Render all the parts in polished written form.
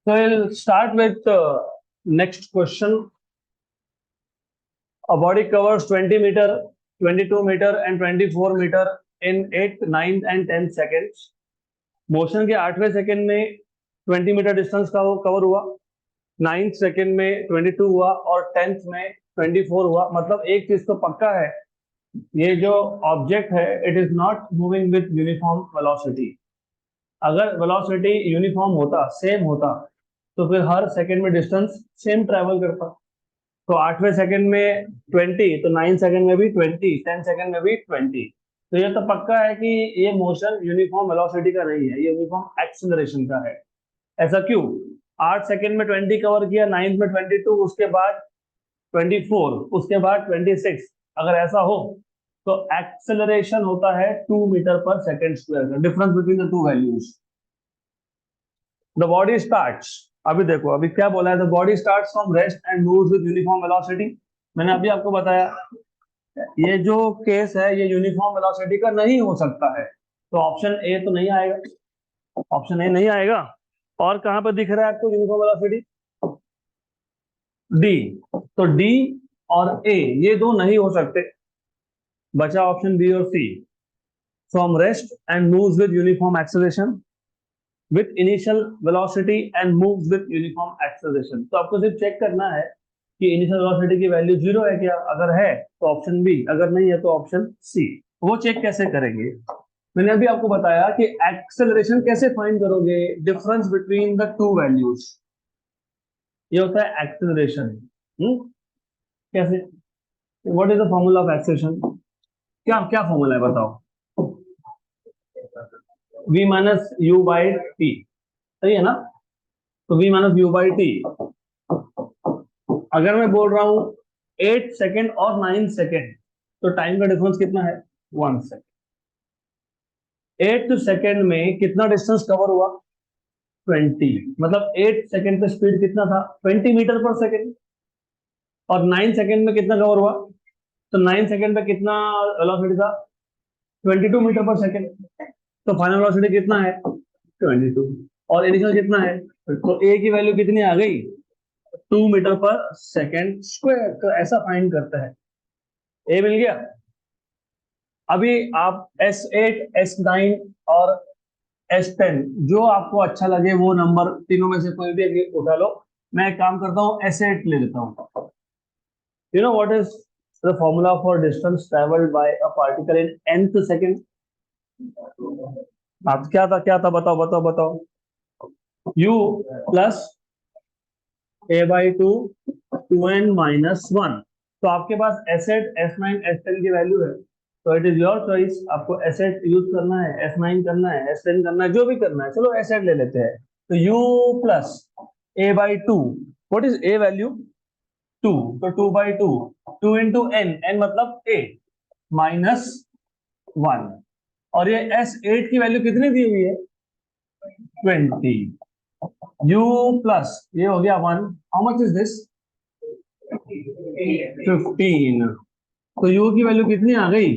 So we'll start with next question. A body covers 20 meter, 22 meter and 24 meter in 8th, 9th and 10th seconds. Motion के 8वें second में 20 metre distance का cover हुआ, 9th second में 22 हुआ और 10th में 24 हुआ। मतलब एक चीज तो पक्का है, ये जो ऑब्जेक्ट है it is not moving with uniform velocity. अगर वेलोसिटी यूनिफॉर्म होता, सेम होता, तो फिर हर सेकंड में डिस्टेंस सेम ट्रेवल करता। तो 8वें सेकंड में 20, तो 9 सेकंड में भी 20, 10 सेकंड में भी 20। तो ये तो पक्का है कि ये मोशन यूनिफॉर्म वेलोसिटी का नहीं है, ये यूनिफॉर्म एक्सेलरेशन का है। ऐसा क्यों? 8 सेकंड में 20 कवर किया, 9 में 22, उसके बाद 24, उसके बाद 26। अगर ऐसा हो तो एक्सेलरेशन होता है 2 मीटर पर सेकंड स्क्वायर का, difference between the two values. The body starts, अभी देखो अभी क्या बोला है, the body starts from rest and moves with uniform velocity. मैंने अभी आपको बताया ये जो केस है ये यूनिफॉर्म वेलोसिटी का नहीं हो सकता है, तो ऑप्शन ए तो नहीं आएगा, ऑप्शन ए नहीं आएगा। और कहां पर दिख रहा है आपको यूनिफॉर्म वेलोसिटी? डी। तो डी और ए ये दो नहीं हो सकते, बचा ऑप्शन बी और C. From rest and moves with uniform acceleration, with initial velocity and moves with uniform acceleration. तो आपको सिर्फ चेक करना है कि इनिशियल वेलोसिटी की वैल्यू 0 है क्या, अगर है तो ऑप्शन बी, अगर नहीं है तो ऑप्शन सी। वो चेक कैसे करेंगे? मैंने अभी आपको बताया कि एक्सेलरेशन कैसे फाइंड करोगे, difference between the two values, ये होता है एक्सेलरेशन। कैसे? What is the formula of acceleration? क्या क्या फॉर्मूला है बताओ? v minus you by T, सही है ना? तो v minus you by T. अगर मैं बोल रहा हूं 8 सेकेंड और 9 सेकेंड, तो टाइम का डिफरेंस कितना है? 1 सेकेंड। 8 सेकेंड में कितना डिस्टेंस कवर हुआ? 20। मतलब 8 सेकेंड पे स्पीड कितना था? 20 मीटर पर सेकेंड। और 9 सेकेंड में कितना कवर हुआ? तो 9 सेकेंड पे कितना वेलोसिटी था? 22 मीटर पर सेकेंड। तो फाइनल वेलोसिटी कितना है? 22। और इनिशियल कितना है? तो ए की वैल्यू कितनी आ गई? 2 मीटर पर सेकेंड स्क्वायर। तो ऐसा फाइंड करता है। ए मिल गया। अभी आप S8, S9 और S10 जो आपको अच्छा लगे वो नंबर तीनों में से कोई भी उठा लो। मैं एक काम करता हूँ, S8 ले लेता हूँ। You know what is the formula for distance travelled bye a particle in nth second? आप क्या था बताओ बताओ बताओ। U plus a by 2 2n minus 1। तो आपके पास S8, S9, S10 की वैल्यू है, तो इट इज योर चॉइस। आपको S8 यूज करना है, S9 करना है, S10 करना है, जो भी करना है। चलो S8 ले लेते हैं। तो U plus a by 2, what is a value? 2, तो 2 बाई 2, 2 इंटू n, n मतलब a, माइनस 1। और ये S8 की वैल्यू कितनी दी हुई है? 20। U प्लस ये हो गया 1, हाउ मच इज दिस? 15। तो U की वैल्यू कितनी आ गई?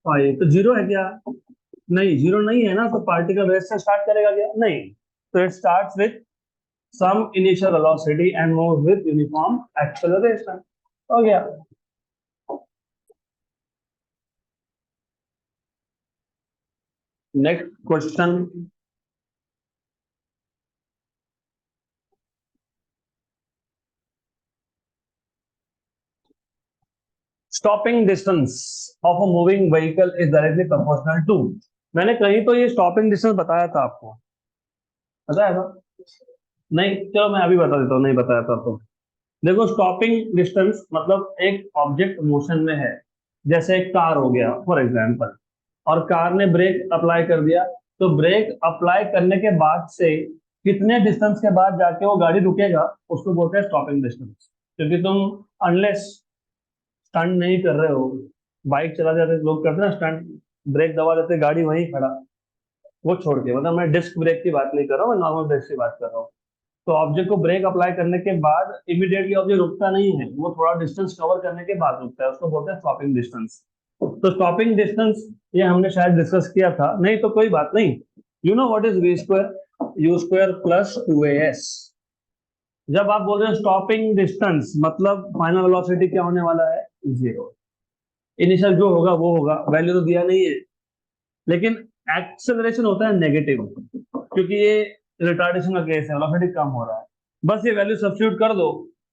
5। तो 0 है क्या? नहीं, 0 नहीं है ना। तो पार्टिकल रेस्ट से स्टार्ट करेगा क्या? नहीं। तो it starts with some initial velocity and moves with uniform acceleration. हो गया। Next question. Stopping distance of a moving vehicle is directly proportional to. मैंने कहीं तो ये स्टॉपिंग डिस्टेंस बताया था आपको, बताया था? नहीं, चलो मैं अभी बता देता हूँ, नहीं बताया था तो। देखो स्टॉपिंग डिस्टेंस मतलब एक ऑब्जेक्ट मोशन में है, जैसे एक कार हो गया फॉर एग्जांपल, और कार ने ब्रेक अप्लाई कर दिया। तो ब्रेक अप्लाई करने के बाद से कितने डिस्टेंस के बाद जाके वो गाड़ी रुकेगा, उसको बोलते हैं स्टॉपिंग डिस्टेंस। क्योंकि तुम अनलेस स्टंट नहीं कर रहे हो, बाइक चला जाते लोग करते हैं ना स्टंट, ब्रेक दबा देते गाड़ी वहीं खड़ा, वो छोड़ के, मतलब मैं डिस्क ब्रेक की बात नहीं कर रहा हूँ, मैं नॉर्मल ब्रेक की बात कर रहा हूँ। तो ऑब्जेक्ट को ब्रेक अप्लाई करने के बाद इमीडिएटली ऑब्जेक्ट रुकता नहीं है, वो थोड़ा डिस्टेंस कवर करने के बाद रुकता है, उसको बोलते हैं स्टॉपिंग डिस्टेंस। तो स्टॉपिंग डिस्टेंस ये हमने शायद डिस्कस किया था, नहीं तो कोई बात नहीं। You know what is v square? U square plus 2as। जब आप बोल रहे हो स्टॉपिंग डिस्टेंस, मतलब फाइनल वेलोसिटी क्या होने वाला है, जीरो। इनिशियल जो होगा वो होगा, वैल्यू तो दिया नहीं है। लेकिन एक्सेलरेशन होता है नेगेटिव, क्योंकि ये रिटार्डेशन का केस है, वेलोसिटी कम हो रहा है। बस ये वैल्यू सब्स्टिट्यूट कर दो,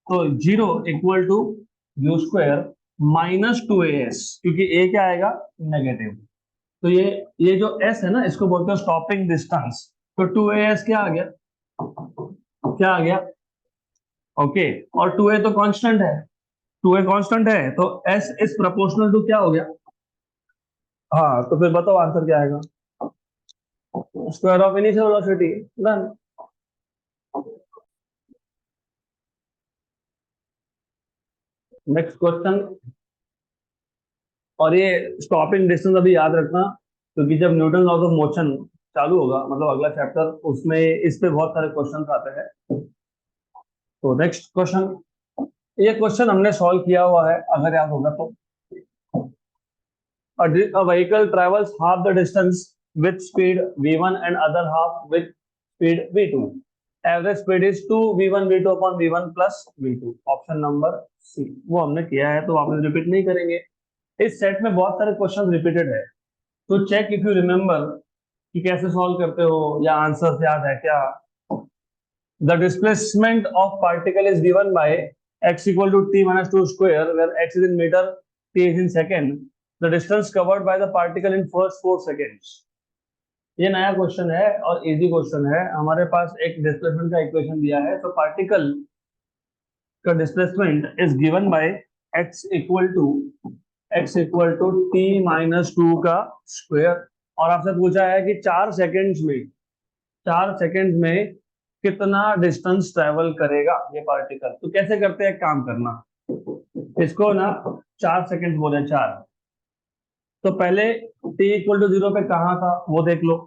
तो zero equal to u square minus two a s, क्योंकि ए क्या आएगा, नेगेटिव। तो ये जो एस है ना, इसको बोलते हैं स्टॉपिंग डिस्टेंस। तो टू ए एस क्या आ गया, क्या आ गया, ओके। और टू ए तो कांस्टेंट है, टू ए कांस्टेंट है, तो एस इज प्रोपोर्शनल टू क्या हो गया। हाँ, तो फिर बताओ आंसर क्या आएगा, square of initial velocity. Done. Next question. और ये स्टॉपिंग डिस्टेंस अभी याद रखना, क्योंकि जब न्यूटन लॉज ऑफ मोशन चालू होगा, मतलब अगला चैप्टर, उसमें इस पे बहुत सारे क्वेश्चन आते हैं। तो नेक्स्ट क्वेश्चन, ये क्वेश्चन हमने सॉल्व किया हुआ है अगर याद होगा तो। A vehicle travels half the distance with speed v1 and other half with speed v2. Average speed is 2 v1 v2 upon v1 plus v2. Option number C. वो हमने किया है तो वापस रिपीट नहीं करेंगे। इस सेट में बहुत सारे क्वेश्चन रिपीटेड है, तो चेक इफ यू रिमेम्बर कि कैसे सॉल्व करते हो या आंसर याद है क्या। The displacement of particle is given by x equal to t minus 2 square, where x is in meter, t is in second. The distance covered by the particle in first 4 seconds. ये नया question है और easy question है। हमारे पास एक displacement का equation दिया है, तो पार्टिकल का displacement is given by x equal to t minus two का स्क्वायर। और आपसे पूछा है कि 4 सेकेंड्स में कितना डिस्टेंस ट्रेवल करेगा ये पार्टिकल। तो कैसे करते हैं, काम करना, इसको ना 4 सेकेंड बोले, 4। तो पहले t इक्वल टू 0 पे कहाँ था वो देख लो,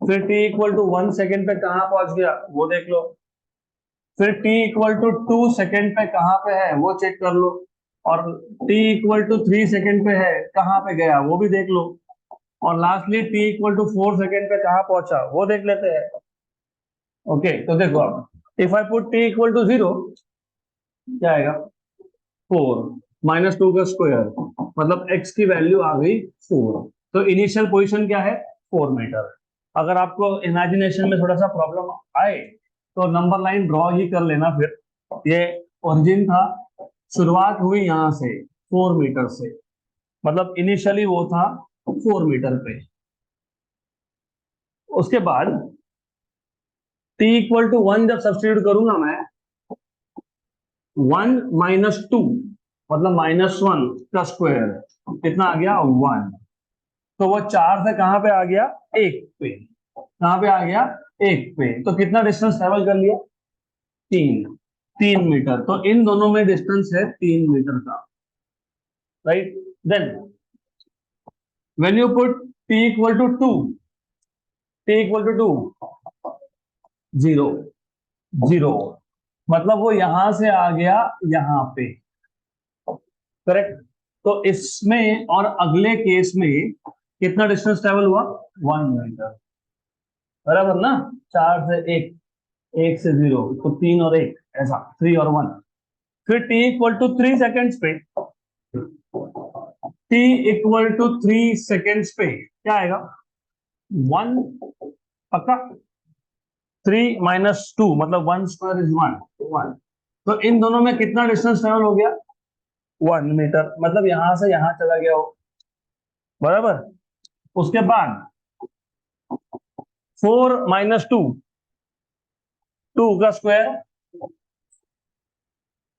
फिर t इक्वल टू 1 सेकेंड पे कहाँ पहुंच गया वो देख लो, फिर t इक्वल टू 2 सेकेंड पे कहाँ पे है वो चेक कर लो, और t इक्वल टू 3 सेकेंड पे है कहाँ पे गया वो भी देख लो, और lastly t equal to 4 second पे कहाँ पहुंचा वो देख लेते हैं। ओके, तो देखो अब if I put t equal to 0, क्या आएगा, 4 माइनस टू का स्क्वायर, मतलब x की वैल्यू आ गई 4। तो इनिशियल पोजीशन क्या है, 4 मीटर। अगर आपको इमेजिनेशन में थोड़ा सा प्रॉब्लम आए तो नंबर लाइन ड्रॉ ही कर लेना। फिर ये ओरिजिन था, शुरुआत हुई यहाँ से 4 मीटर से, मतलब इनिशियली वो था 4 मीटर पे। उसके बाद t इक्वल टू 1 जब सब्स्टिट्यूट करूंगा मैं, 1 - 2 मतलब -1 का स्क्वायर कितना आ गया, 1। तो वो 4 से कहां पे आ गया, 1 पे। कहां पे आ गया, 1 पे। तो कितना डिस्टेंस ट्रेवल कर लिया, 3। 3 मीटर। तो इन दोनों में डिस्टेंस है 3 मीटर का, right. Then when you put t equal to 2, t equal to 2, 0, 0, मतलब वो यहां से आ गया यहां पे, करेक्ट। तो इसमें और अगले केस में कितना डिस्टेंस ट्रेवल हुआ, 1 मीटर, बराबर ना। 4 से 1, 1 से 0, तो 3 और 1, ऐसा 3 और 1। फिर t इक्वल टू 3 सेकेंड्स पे, t इक्वल टू 3 सेकेंड्स पे क्या आएगा, 1 पक्का। 3 - 2 मतलब 1 स्क्वायर इज 1, 1। तो इन दोनों में कितना डिस्टेंस ट्रेवल हो गया, 1 मीटर, मतलब यहां से यहां चला गया हो, बराबर। उसके बाद 4 - 2, 2 का स्क्वायर,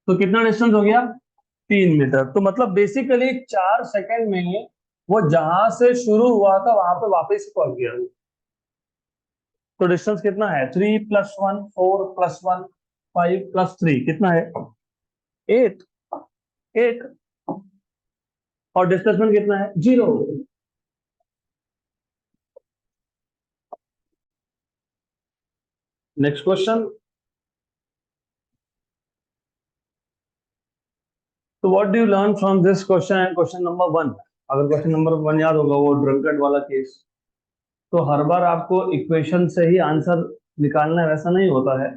तो कितना डिस्टेंस हो गया, 3 मीटर। तो मतलब बेसिकली 4 सेकेंड में वो जहां से शुरू हुआ था वहां पे वापस पहुंच गया। तो डिस्टेंस कितना है, 3 + 1, 4 + 1, 5 + 3 कितना है, 8, 8। और डिस्प्लेसमेंट कितना है, 0। Next question. तो what do you learn from this question and question number 1। अगर क्वेश्चन नंबर 1 याद होगा, वो ड्रंकन वाला केस, तो हर बार आपको इक्वेशन से ही आंसर निकालना है वैसा नहीं होता है।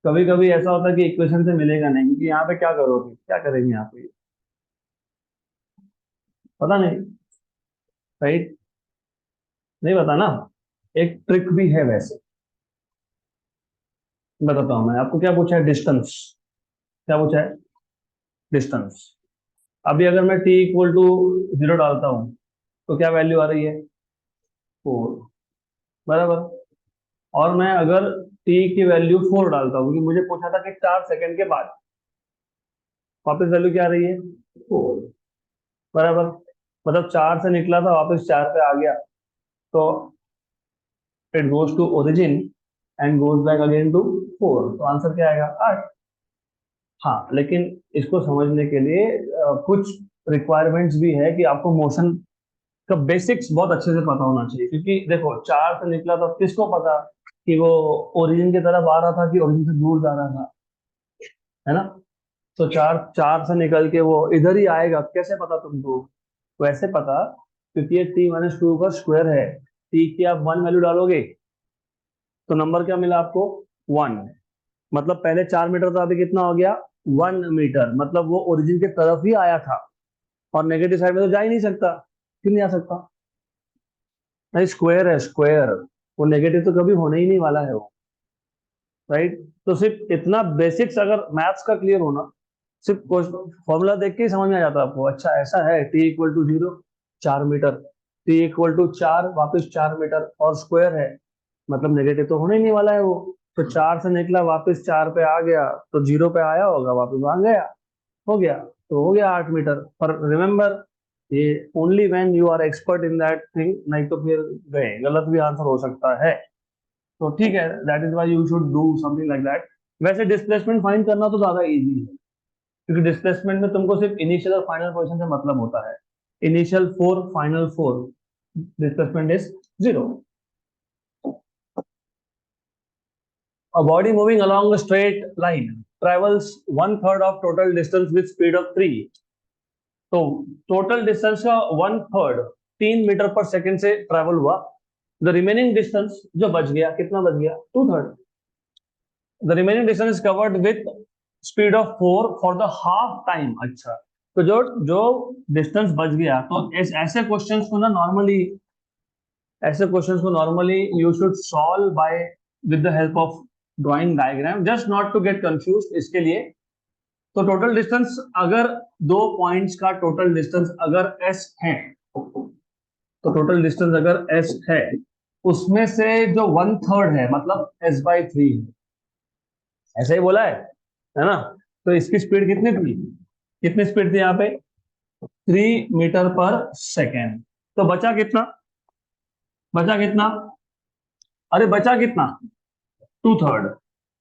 कभी कभी ऐसा होता है कि इक्वेशन से मिलेगा नहीं, क्योंकि यहाँ पे क्या करोगे, क्या करेंगे यहाँ पे, पता नहीं, राइट, नहीं पता ना। एक ट्रिक भी है वैसे, बताता हूँ मैं आपको। क्या पूछा है, डिस्टेंस, क्या पूछा है, डिस्टेंस। अभी अगर मैं t इक्वल टू 0 डालता हूँ तो क्या वैल्यू आ रही है, 4, बराबर। और मैं अगर t की वैल्यू 4 डालता हूँ, क्योंकि मुझे पूछा था कि 4 सेकंड के बाद वापस वैल्यू क्या आ रही है, 4, बराबर। मतलब 4 से निकला था, वापस 4 पे आ गया, तो it goes to origin and goes back again to 4, तो आंसर क्या आएगा, 8। हाँ, लेकिन इसको समझने के लिए कुछ रिक्वायरमेंट्स भी है कि आपको मोशन का बेसिक्स बहुत अच्छे से पता होना चाहिए। क्योंकि देखो, 4 से निकला तो किसको पता कि वो ओरिजिन की तरफ आ रहा था कि ओरिजिन से दूर जा रहा था, है ना। तो चार चार से निकल के वो इधर ही आएगा, कैसे पता तुमको, वैसे पता, क्योंकि ये t-2 का स्क्वायर है। t की आप 1 वैल्यू डालोगे तो नंबर क्या मिला आपको, 1। मतलब पहले 4 मीटर था, अभी कितना हो गया, 1 मीटर। मतलब वो ओरिजिन की तरफ ही आया था, और नेगेटिव साइड में तो जा ही नहीं सकता। क्यों नहीं आ सकता, नहीं, स्क्वायर है स्क्वायर, वो नेगेटिव तो कभी होने ही नहीं वाला है वो, राइट। तो सिर्फ इतना बेसिक्स अगर मैथ्स का क्लियर होना, सिर्फ फॉर्मूला देख के ही समझ में आ जाता है आपको, अच्छा ऐसा है, t=0, 4 मीटर, t=4, वापस 4 मीटर और स्क्वायर है, मतलब नेगेटिव तो होने ही नहीं वाला है वो। तो 4 से निकला, वापस 4 पे आ गया, तो 0 पे आया होगा, वापस वहां गया, हो गया, तो हो गया 8 मीटर। पर रिमेम्बर, ये only when you are expert in that thing, नहीं तो फिर गए, गलत भी आंसर हो सकता है। तो ठीक है, that is why you should do something like that. वैसे डिस्प्लेसमेंट फाइंड करना तो ज्यादा इजी है, क्योंकि डिस्प्लेसमेंट में तुमको सिर्फ इनिशियल और फाइनल पोजीशन से मतलब होता है। Initial 4, final 4, displacement is 0। A body moving along a straight line travels one third of total distance with speed of 3। तो टोटल डिस्टेंस का 1/3 3 मीटर पर सेकेंड से ट्रेवल हुआ। द रिमेनिंग डिस्टेंस जो बच गया, कितना बच गया, 2/3। The remaining distance is covered with speed of 4 for the half time. अच्छा, तो जो जो डिस्टेंस बच गया, तो ऐसे क्वेश्चंस को ना नॉर्मली, ऐसे क्वेश्चंस को normally you should solve by with the help of drawing diagram, just not to get confuse, इसके लिए। तो टोटल डिस्टेंस, अगर दो पॉइंट्स का टोटल डिस्टेंस अगर s है, तो टोटल डिस्टेंस अगर s है, उसमें से जो 1/3 है, मतलब s/3 है, ऐसा ही बोला है ना। तो इसकी स्पीड कितनी थी, कितनी स्पीड थी यहाँ पे, 3 मीटर पर सेकेंड। तो बचा कितना, बचा कितना, अरे बचा कितना, 2/3।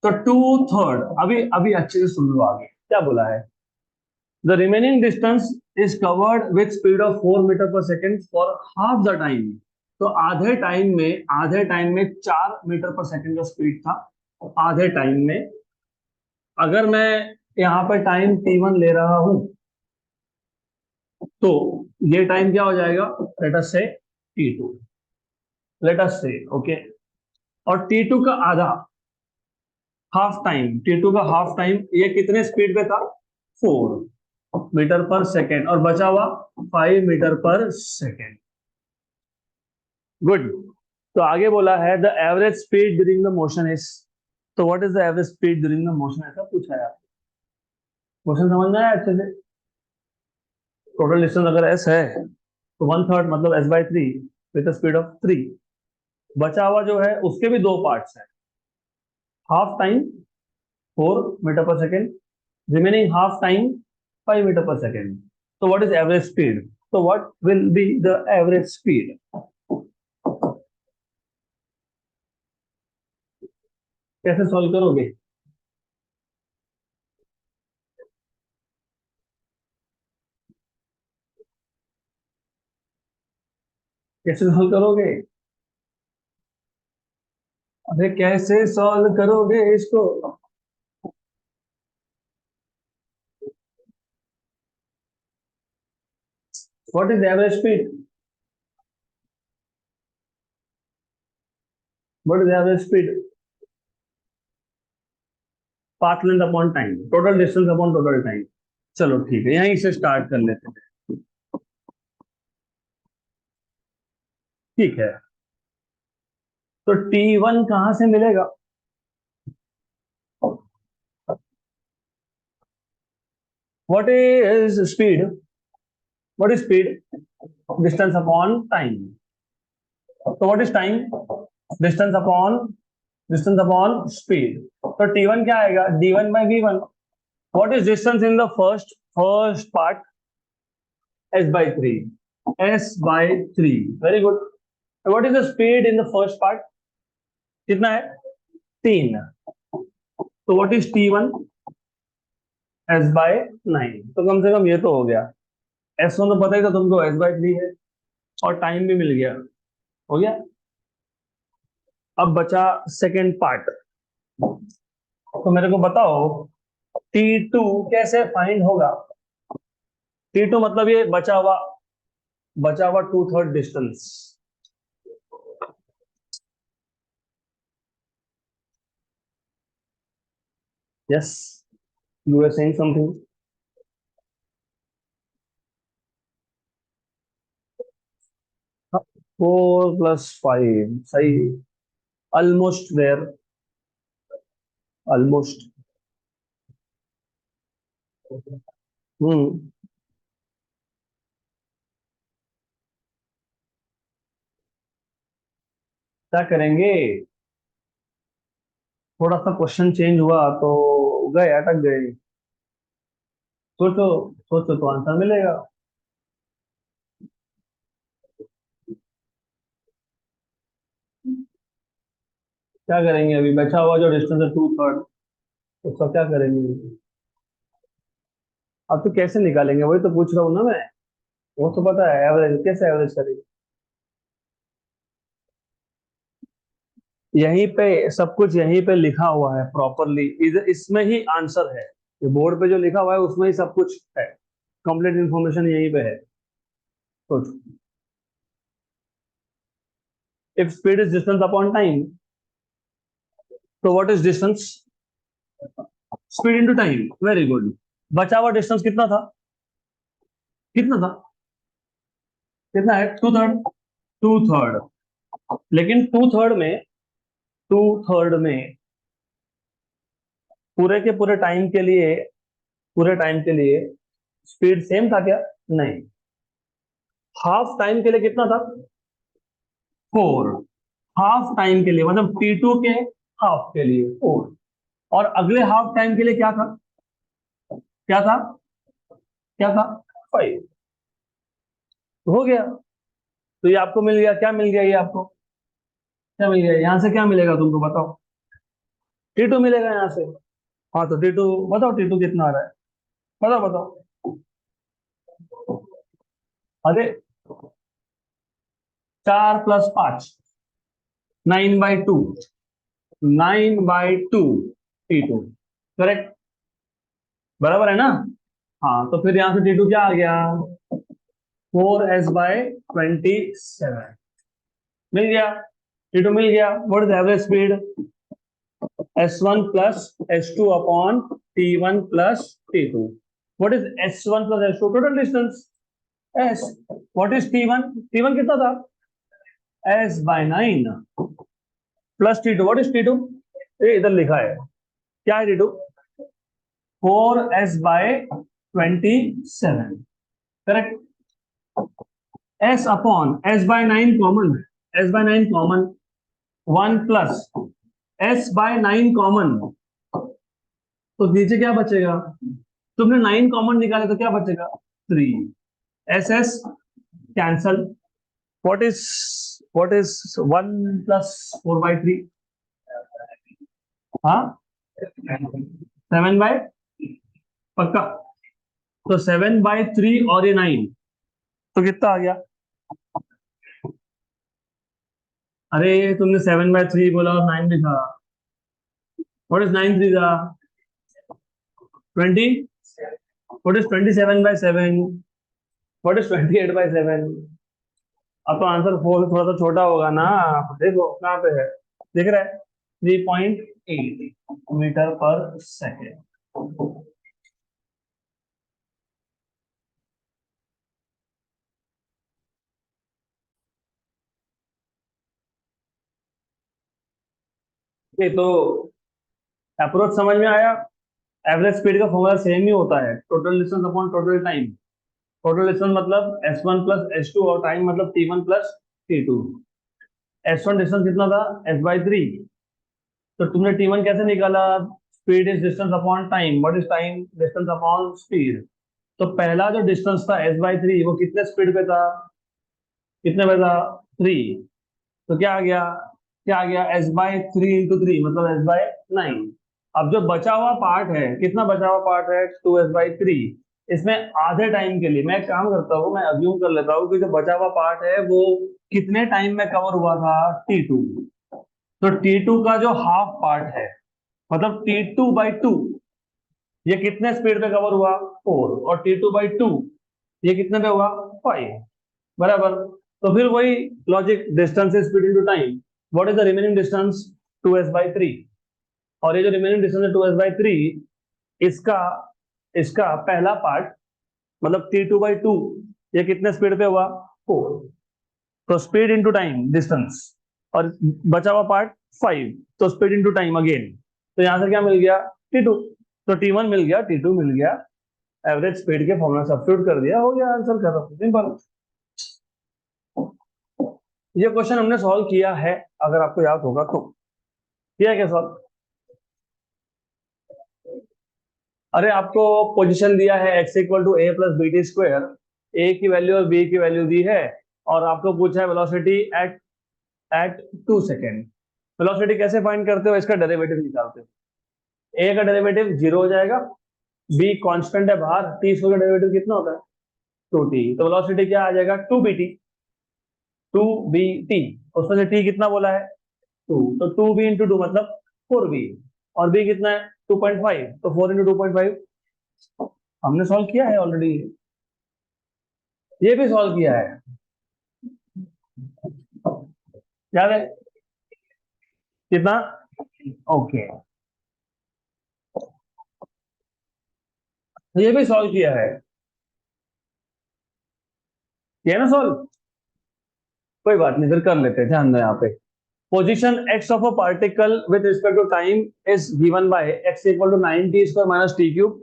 तो 2/3, अभी अभी अच्छे से सुन लो आगे क्या बोला है। The remaining distance is covered with speed of 4 metre per second for half the time. तो आधे टाइम में 4 मीटर पर सेकेंड का स्पीड था। आधे टाइम में, अगर मैं यहाँ पर टाइम t1 ले रहा हूं, तो ये टाइम क्या हो जाएगा, लेट अस से t2, लेट अस से, ओके। और t2 का आधा, हाफ टाइम, t2 का हाफ टाइम, ये कितने स्पीड पे था, 4 मीटर पर सेकेंड, और बचा हुआ 5 मीटर पर सेकेंड। गुड। तो आगे बोला है the average speed during the motion is. तो what is the average speed during the motion, ऐसा पूछा है। क्वेश्चन समझ में आया अच्छे से। टोटल डिस्टेंस अगर s है, तो 1/3 मतलब s/3 विद स्पीड ऑफ 3। बचा हुआ जो है उसके भी दो पार्ट्स हैं, half time 4 metre per second, remaining half time 5 meter per second. So what is average speed? So what will be the average speed? कैसे सॉल्व करोगे, कैसे सॉल्व करोगे, अरे कैसे सॉल्व करोगे इसको। What is average speed? What is average speed? Path length upon time, total distance upon total time. चलो ठीक है, यहीं से स्टार्ट कर लेते हैं। ठीक है, तो T1 कहां से मिलेगा? What is speed? What is speed? Distance upon time. तो what is time? Distance upon speed. तो T1 क्या आएगा? D1/V1। What is distance in the first part? S/3। S/3, very good. What is the speed in the first part? कितना है? 3। तो what is T1? S/9। तो कम से कम ये तो हो गया। S1 तो पता ही था तुमको, S/3 है, और टाइम भी मिल गया। हो गया। अब बचा सेकेंड पार्ट। तो मेरे को बताओ T2 कैसे फाइंड होगा? T2 मतलब ये बचा हुआ 2/3 distance. Yes, you are saying something. 4 + 5, सही। Almost there, almost. हम्म। क्या करेंगे? थोड़ा सा क्वेश्चन चेंज हुआ तो गए, अटक गए। सोचो, सोचो तो आंसर मिलेगा। क्या करेंगे? अभी बचा हुआ जो डिस्टेंस है 2/3, उसका क्या करेंगे? अब तो कैसे निकालेंगे, वही तो पूछ रहा हूँ ना मैं। वो तो पता है, एवरेज कैसे एवरेज करेंगे? यहीं पे सब कुछ यहीं पे लिखा हुआ है प्रॉपरली, इसमें ही आंसर है। ये बोर्ड पे जो लिखा हुआ है उसमें ही सब कुछ है। कंप्लीट इंफॉर्मेशन यहीं पे है। सोचो, if speed is distance upon time, तो what is distance? Speed into time, very good. बचा हुआ डिस्टेंस कितना था? कितना था? कितना है? 2/3। 2/3। लेकिन 2/3 में पूरे टाइम के लिए स्पीड सेम था क्या? नहीं। हाफ टाइम के लिए कितना था? 4। हाफ टाइम के लिए मतलब T2 के हाफ के लिए 4। और अगले हाफ टाइम के लिए क्या था? क्या था? क्या था? 5। हो गया। तो ये आपको मिल गया, क्या मिल गया ये आपको? क्या मिल गया यहां से? क्या मिलेगा तुमको बताओ? T2 मिलेगा यहाँ से। हाँ, तो T2 बताओ, T2 कितना आ रहा है? बताओ बताओ। अरे, 4 + 5, 9/2। 9/2 T2, करेक्ट। बराबर है ना? हाँ, तो फिर यहाँ से T2 क्या आ गया? 4S/27। मिल गया। T2 मिल गया। What is average speed? S1 + S2 upon T1 + T2। What is S1 + S2? Total distance. S। What is T1? T1 कितना था? S/9 plus T2। What is T2? ये इधर लिखा है। क्या है T2? 4S/27, correct. S/9 common, S/9 common. 1 plus S/9 common, तो नीचे क्या बचेगा? तुमने 9 कॉमन निकाले तो क्या बचेगा? 3। SS cancel. What is what is 1 + 4/3? हाँ, 7 बाय, पक्का। तो 7/3 और ये 9, तो कितना आ गया? अरे, तुमने 7/3 बोला और 9 भी था। व्हाट इज 9 3 जा? 20। What is 27/7? What is 28/7? अब तो आंसर 4 से थोड़ा सा छोटा होगा ना। देखो कहाँ पे है, दिख रहा है? 3.8 मीटर पर सेकेंड। तो अप्रोच समझ में आया। एवरेज स्पीड का फॉर्मूला सेम ही होता है, total distance upon total time. Total distance मतलब S1 प्लस S2 और टाइम मतलब T1 plus T2। S1 distance कितना था, S/3। तो तुमने T1 कैसे निकाला, speed is distance upon time, what is time, distance upon speed. तो पहला जो डिस्टेंस था S/3 वो कितने स्पीड पे था, कितने पे था, 3। तो क्या आ गया S/3 इंटू 3 मतलब S/9। अब जो बचा हुआ पार्ट है, कितना बचा हुआ पार्ट है, 2S/3। इसमें आधे टाइम के लिए मैं एक काम करता हूँ, मैं अज्यूम कर लेता हूँ कि जो बचा हुआ पार्ट है वो कितने टाइम में कवर हुआ था, T2। तो T2 का जो हाफ पार्ट है मतलब T2/2, ये कितने स्पीड पे कवर हुआ, 4। और T2/2 ये कितने पे हुआ, 5। बराबर। तो फिर वही logic, distance is speed into time. What is the remaining distance, 2S/3। और ये जो रिमेनिंग डिस्टेंस है 2S/3, इसका इसका पहला पार्ट मतलब T2/2 ये कितने स्पीड पे हुआ, 4। तो स्पीड इंटू टाइम डिस्टेंस, और बचा हुआ पार्ट 5, तो स्पीड इंटू टाइम अगेन। तो यहां से क्या मिल गया, T2। तो T1 मिल गया, T2 मिल गया, एवरेज स्पीड के फॉर्मूला सब्स्टिट्यूट कर दिया, हो गया आंसर, कर रहा सिंपल। ये क्वेश्चन हमने सॉल्व किया है, अगर आपको याद होगा तो। किया है क्या सॉल्व? अरे आपको पोजीशन दिया है x=a+bt²। ए की वैल्यू और बी की वैल्यू दी है, और आपको पूछा है velocity at at 2 second. Velocity कैसे फाइंड करते हो, इसका डेरिवेटिव निकालते हो। ए का डेरिवेटिव 0 हो जाएगा, बी कांस्टेंट है बाहर, टी का डेरिवेटिव कितना होता है, 2t। तो वेलोसिटी क्या आ जाएगा, 2bt। 2bt, उसमें से टी कितना बोला है, 2। तो 2b इंटू 2 मतलब 4b। और b कितना है, 2.5। तो 4 इंटू 2.5। हमने सॉल्व किया है ऑलरेडी, ये भी सॉल्व किया है, याद है कितना। ओके, ये भी सॉल्व किया है, किया ना सॉल्व। कोई बात नहीं, फिर कर लेते हैं, ध्यान दें यहाँ पे। Position x of a particle with respect to time is given by x=9t² minus t cube,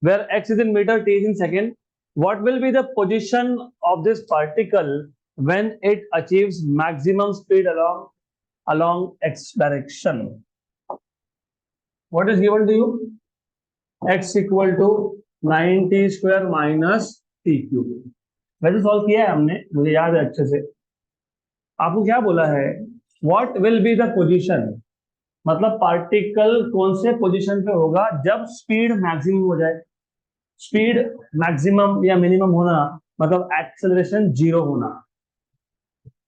where x is in meter, t is in second. What will be the position of this particle when it achieves maximum speed along x direction? What is given to you? x=9t² minus t cube। वैसे solve किया है हमने, मुझे याद है अच्छे से। आपको क्या बोला है, what will be the position, मतलब पार्टिकल कौन से पोजीशन पे होगा जब स्पीड मैक्सिमम हो जाए। स्पीड मैक्सिमम या मिनिमम होना मतलब एक्सेलरेशन 0 होना।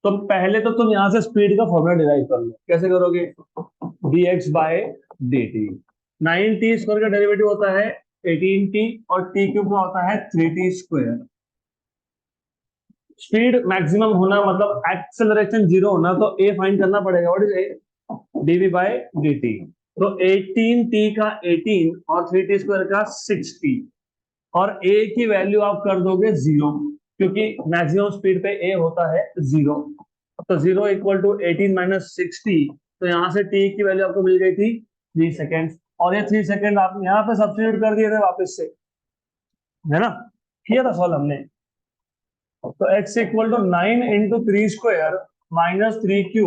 तो पहले तो तुम यहां से स्पीड का फॉर्मूला डिराइव कर लो, कैसे करोगे, dx/dt। 9t² का डेरिवेटिव होता है 18t, और t क्यूब का होता है 3t²। स्पीड मैक्सिमम होना मतलब एक्सेलरेशन 0 होना, तो a फाइंड करना पड़ेगा, व्हाट इज a, dv/dt। तो 18t का 18 और 3t² का 60, और a की वैल्यू आप कर दोगे 0, क्योंकि मैक्सिमम स्पीड पे a होता है 0। तो 0=18 - 60। तो यहां से t की वैल्यू आपको मिल गई थी 3 सेकेंड, और ये 3 सेकेंड आप यहाँ पे सब्स्टिट्यूट कर दिए थे वापस से, है ना, किया था सॉल्व हमने। तो x=9 × 3² - 3³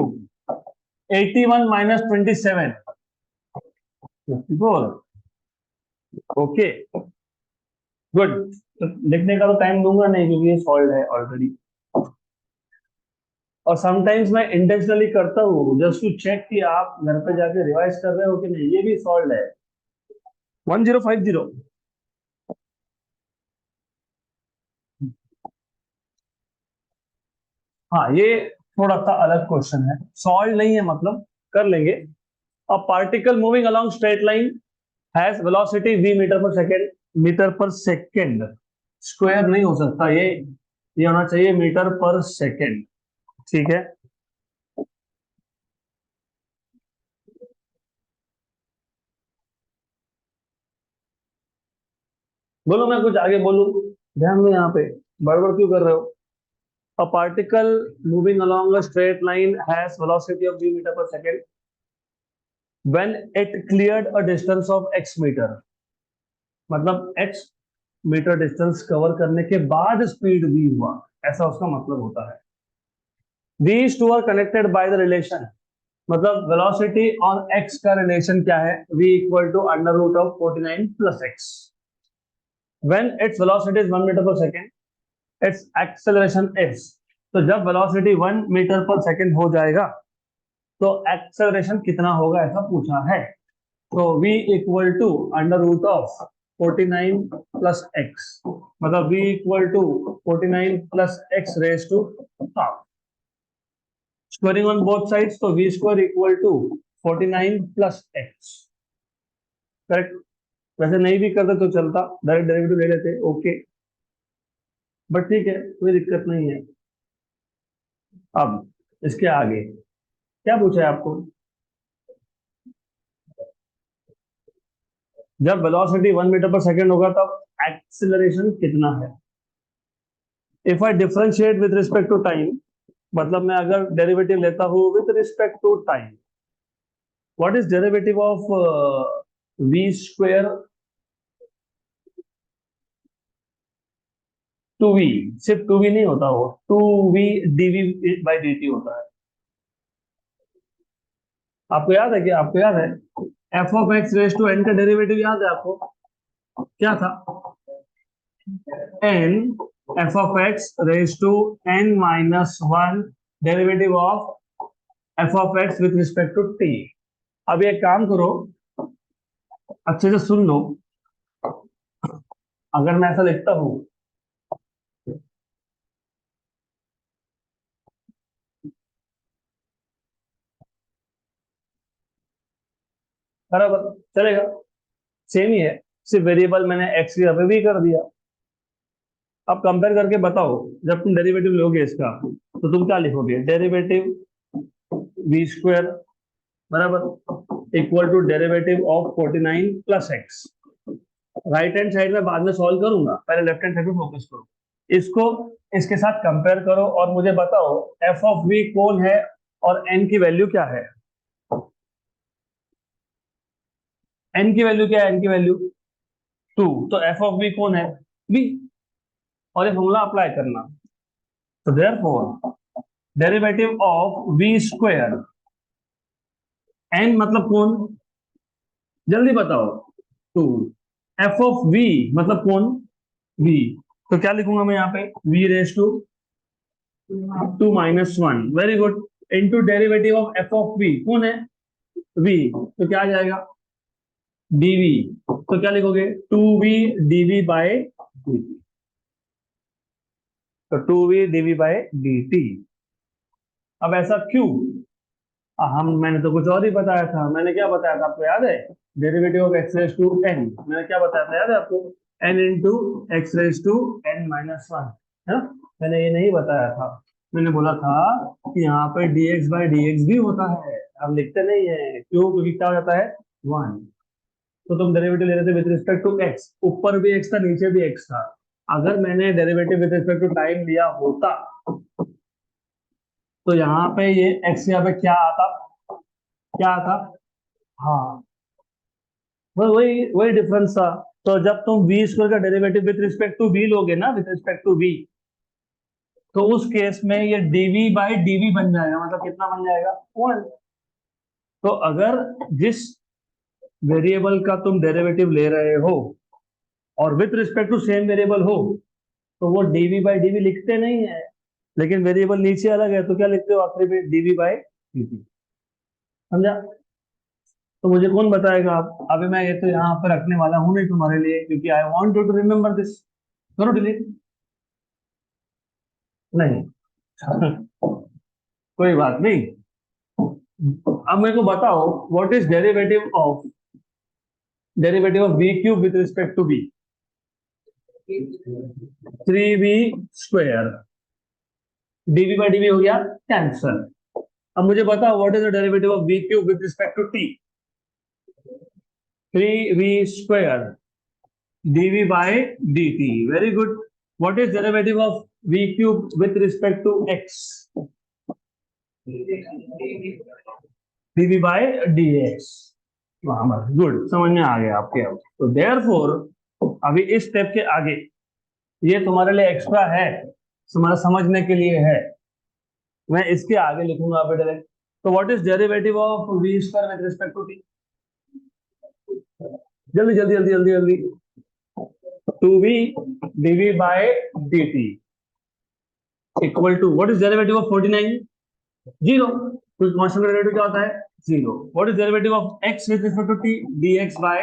81 - 27 54। Okay, good. तो लिखने का तो टाइम दूंगा नहीं, क्योंकि ये सॉल्व है ऑलरेडी। और समटाइम्स मैं इंटेंशनली करता हूँ जस्ट टू चेक कि आप घर पे जाके रिवाइज कर रहे हो कि नहीं। ये भी सॉल्व है, 1050। हाँ, ये थोड़ा सा अलग क्वेश्चन है, सॉल्व नहीं है मतलब, कर लेंगे। A particle moving along straight line has velocity v metre per second. Metre per second, square नहीं हो सकता ये होना चाहिए मीटर पर सेकेंड, ठीक है। बोलो, मैं कुछ आगे बोलूं, ध्यान में यहाँ पे बड़बड़ क्यों कर रहे हो? अ particle moving along a straight line has velocity of v meter per second when it cleared a distance of x meter। मतलब x मीटर डिस्टेंस कवर करने के बाद स्पीड v हुआ, ऐसा उसका मतलब होता है। these two are connected by the relation, मतलब वेलोसिटी और x का रिलेशन क्या है? v equal to under root of 49 plus x. when its velocity is 1 meter per second, its acceleration is, तो जब वेलोसिटी 1 मीटर पर सेकेंड हो जाएगा तो एक्सेलरेशन कितना होगा, ऐसा पूछा है। तो v equal to under root of 49 plus x, मतलब v equal to 49 plus x raise to half, squaring on both sides, तो v square equal to 49 plus x. Correct? वैसे नहीं भी करते तो चलता, डायरेक्ट डेरिवेटिव ले लेते, ओके, बट ठीक है, कोई दिक्कत नहीं है। अब इसके आगे क्या पूछा है आपको? जब वेलोसिटी 1 मीटर पर सेकेंड होगा तब एक्सिलरेशन कितना है? If I differentiate with respect to time, मतलब मैं अगर डेरिवेटिव लेता हूं with respect to time, what is derivative of v square two v? सिर्फ टू वी नहीं होता, वो two v d v by d t होता है। आपको याद है क्या? आपको याद है f of x raise to n का डेरिवेटिव याद है आपको? क्या था? N f of x raise to n minus one derivative of f of x with respect to t. अब एक काम करो, अच्छे से सुन लो, अगर मैं ऐसा लिखता हूं, बराबर चलेगा, सेम ही है, सिर्फ वेरिएबल मैंने एक्स की जगह पे भी कर दिया। अब कंपेयर करके बताओ, जब तुम डेरिवेटिव लोगे इसका तो तुम क्या लिखोगे? डेरिवेटिव वी स्क्वायर बराबर equal to derivative of 49 plus x. Right hand side में बाद में सॉल्व करूंगा, पहले लेफ्ट हैंड साइड पे फोकस करो। इसको इसके साथ कंपेयर करो और मुझे बताओ एफ ऑफ वी कौन है और एन की वैल्यू क्या है? एन की वैल्यू क्या है? एन की वैल्यू 2, तो एफ ऑफ वी कौन है? वी, और ये फॉर्मूला अप्लाई करना। तो therefore derivative of v square, n मतलब कौन, जल्दी बताओ, 2, एफ ऑफ वी मतलब कौन, वी, तो क्या लिखूंगा मैं यहाँ पे? V raise to 2 - 1, very good, into derivative of f of v कौन है? वी, तो क्या आ जाएगा? डीवी, तो क्या लिखोगे? 2v डीवी बाय dt, तो 2v डीवी बाय dt। अब ऐसा क्यों? मैंने तो कुछ और ही बताया था। मैंने क्या बताया था आपको याद है? Derivative of x raise to n, मैंने क्या बताया था याद है आपको? N into x raise to n minus one, है ना? मैंने ये नहीं बताया था, मैंने बोला था कि यहाँ पे dx बाई dx भी होता है, अब लिखते नहीं है, क्यों? क्योंकि क्या हो जाता है? 1। तो तुम डेरिवेटिव ले रहे थे विद रिस्पेक्ट टू एक्स, ऊपर भी एक्स था नीचे भी एक्स था। अगर मैंने derivative with respect to time लिया होता तो यहाँ पे ये एक्स यहाँ पे क्या आता? क्या आता? हाँ, वही वही डिफरेंस था। तो जब तुम वी स्क्वायर का derivative with respect to v लोगे ना, विद रिस्पेक्ट टू वी, तो उस केस में ये डीवी बाई डीवी बन जाएगा, मतलब कितना बन जाएगा? 1। तो अगर जिस वेरिएबल का तुम डेरिवेटिव ले रहे हो और with respect to same variable हो, तो वो डीवी बाई डीवी लिखते नहीं है, लेकिन वेरिएबल नीचे अलग है तो क्या लिखते हो आखिरी में? Dv by dt. समझा? तो मुझे कौन बताएगा? आप अभी मैं ये तो यहाँ पर रखने वाला हूं नहीं तुम्हारे लिए, क्योंकि I want you to remember this. करो डिलीट। नहीं कोई बात नहीं। अब मेरे को बताओ what is derivative of v cube with respect to v? 3v square, dv by dv हो गया कैंसर। अब मुझे बताओ what is the derivative of v cube with respect to t? 3v square dv by dt. Very good. What is derivative of v cube with respect to x? dv by dx. Good, समझ में आ गया आपके अब। तो therefore अभी इस step के आगे ये तुम्हारे लिए एक्स्ट्रा है, तुम्हारा समझने के लिए है, मैं इसके आगे लिखूंगा आप डायरेक्ट। तो what is derivative of v square with respect to t? जल्दी जल्दी जल्दी जल्दी जल्दी। 2v dv by dt equal to what is derivative of 49? 0। तो कांस्टेंट का डेरिवेटिव क्या होता है? 0। What is derivative of x with respect to t? dx by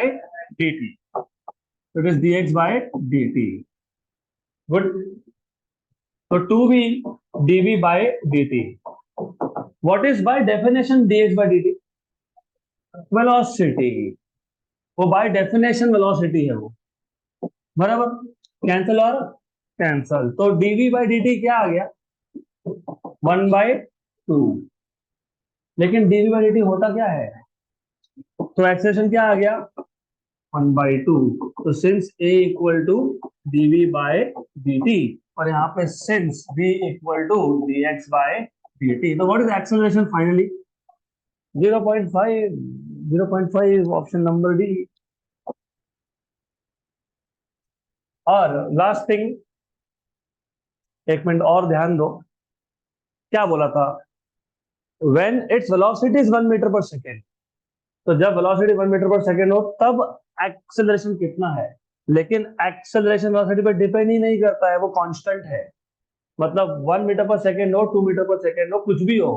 dt. It is dx by dt. Good. तो 2v dv by dt. What is by definition dx by dt? Velocity. वो by definition velocity है वो, बराबर। Cancel और cancel, तो dv by dt क्या आ गया? 1/2। लेकिन dv by dt होता क्या है? तो एक्सेलेरेशन क्या आ गया? 1/2। तो since a equal to dv by dt और यहाँ पे since v equal to dx by dt, तो what is acceleration finally? 0.5। 0.5 option number D. और लास्ट थिंग, एक मिनट और ध्यान दो, क्या बोला था? When it's velocity is 1 metre per second, तो जब वेलोसिटी 1 मीटर पर सेकेंड हो तब एक्सेलरेशन कितना है। लेकिन एक्सेलरेशन वेलोसिटी पर डिपेंड ही नहीं करता है, वो कांस्टेंट है। मतलब 1 मीटर पर सेकेंड हो, 2 मीटर पर सेकेंड हो, कुछ भी हो,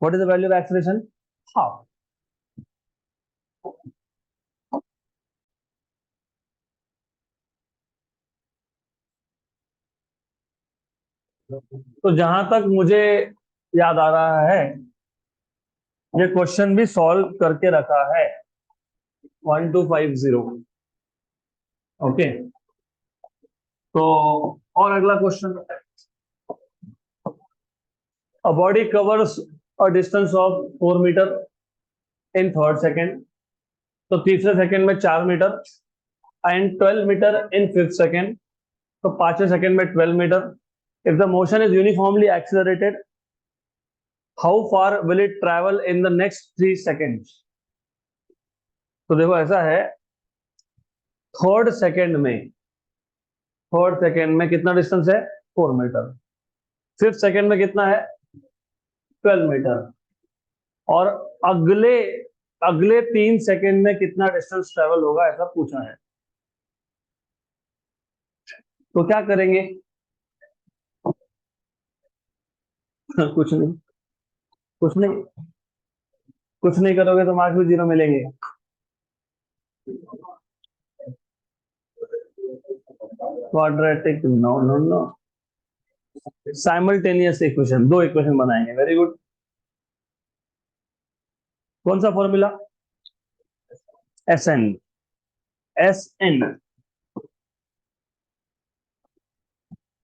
what is the value of acceleration? Half. तो जहां तक मुझे याद आ रहा है, ये क्वेश्चन भी सॉल्व करके रखा है 1250। ओके, तो और अगला question, a body covers a distance of 4 metre in third second, तो तीसरे सेकेंड में 4 metre, and 12 metre in fifth second, तो पांचवें सेकेंड में 12 metre. If the motion is uniformly accelerated, how far will it travel in the next 3 seconds? तो देखो ऐसा है, थर्ड सेकेंड में कितना डिस्टेंस है? 4 मीटर। फिफ्थ सेकेंड में कितना है? 12 मीटर। और अगले अगले 3 सेकेंड में कितना डिस्टेंस ट्रेवल होगा, ऐसा पूछा है। तो क्या करेंगे? कुछ नहीं, कुछ नहीं, कुछ नहीं करोगे तो मार्क्स भी 0 मिलेंगे। Quadratic, no no no. Simultaneous equation, 2 equation बनाएंगे। Very good. कौन सा formula? S N.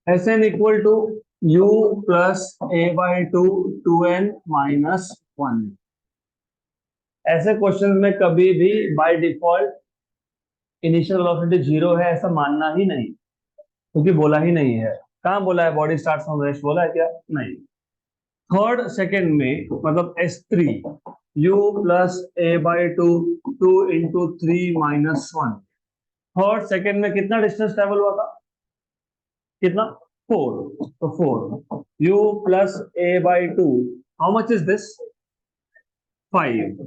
S N equal to u plus a/2 2n minus 1। ऐसे क्वेश्चन में कभी भी बाय डिफॉल्ट इनिशियल वेलोसिटी 0 है ऐसा मानना ही नहीं, क्योंकि बोला ही नहीं है। कहाँ बोला है बॉडी स्टार्ट फ्रॉम रेस्ट? बोला है क्या? नहीं। थर्ड सेकेंड में मतलब S3, u plus a/2 2 into 3 minus 1। Third second में कितना डिस्टेंस ट्रेवल हुआ था? कितना? 4। तो 4 u plus a/2, how much is this? 5।